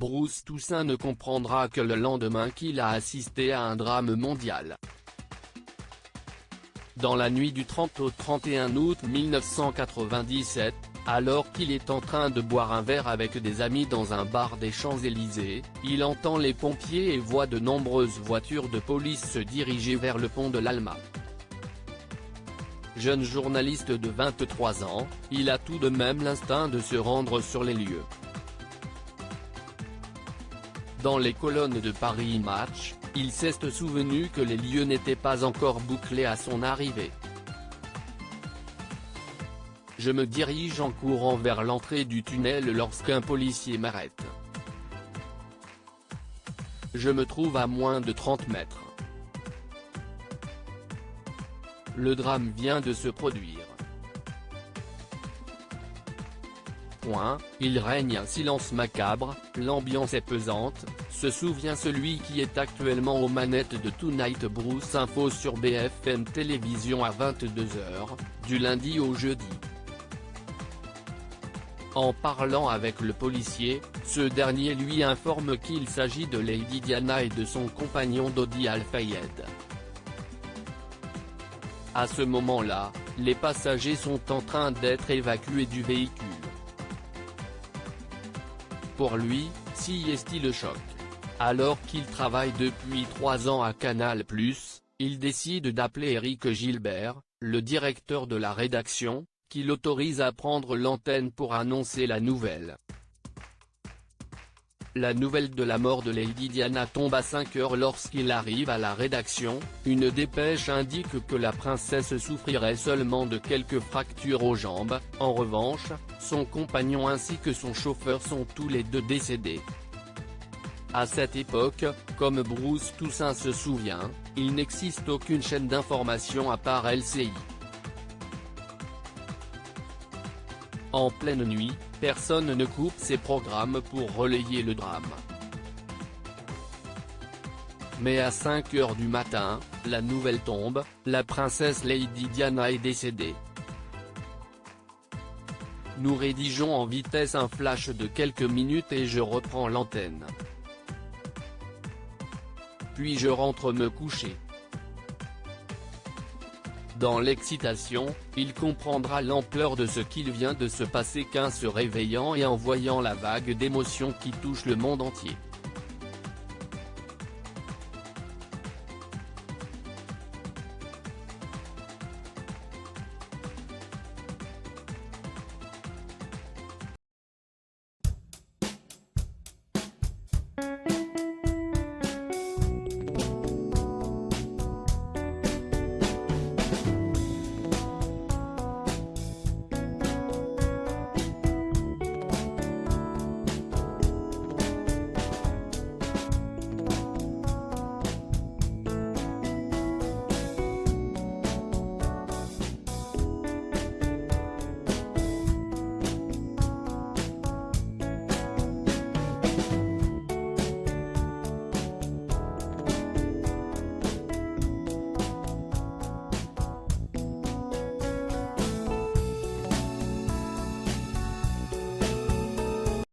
Bruce Toussaint ne comprendra que le lendemain qu'il a assisté à un drame mondial. Dans la nuit du 30 au 31 août 1997, alors qu'il est en train de boire un verre avec des amis dans un bar des Champs-Élysées, il entend les pompiers et voit de nombreuses voitures de police se diriger vers le pont de l'Alma. Jeune journaliste de 23 ans, il a tout de même l'instinct de se rendre sur les lieux. Dans les colonnes de Paris Match, il s'est souvenu que les lieux n'étaient pas encore bouclés à son arrivée. Je me dirige en courant vers l'entrée du tunnel lorsqu'un policier m'arrête. Je me trouve à moins de 30 mètres. Le drame vient de se produire. Il règne un silence macabre, l'ambiance est pesante, se souvient celui qui est actuellement aux manettes de Tonight Bruce Info sur BFM Télévision à 22h, du lundi au jeudi. En parlant avec le policier, ce dernier lui informe qu'il s'agit de Lady Diana et de son compagnon Dodi Al-Fayed. À ce moment-là, les passagers sont en train d'être évacués du véhicule. Pour lui, si est le choc. Alors qu'il travaille depuis 3 ans à Canal+, il décide d'appeler Éric Gilbert, le directeur de la rédaction, qui l'autorise à prendre l'antenne pour annoncer la nouvelle. La nouvelle de la mort de Lady Diana tombe à 5h lorsqu'il arrive à la rédaction. Une dépêche indique que la princesse souffrirait seulement de quelques fractures aux jambes. En revanche, son compagnon ainsi que son chauffeur sont tous les deux décédés. À cette époque, comme Bruce Toussaint se souvient, il n'existe aucune chaîne d'information à part LCI. En pleine nuit, personne ne coupe ses programmes pour relayer le drame. Mais à 5h du matin, la nouvelle tombe, la princesse Lady Diana est décédée. Nous rédigeons en vitesse un flash de quelques minutes et je reprends l'antenne. Puis je rentre me coucher. Dans l'excitation, il comprendra l'ampleur de ce qu'il vient de se passer qu'en se réveillant et en voyant la vague d'émotions qui touche le monde entier.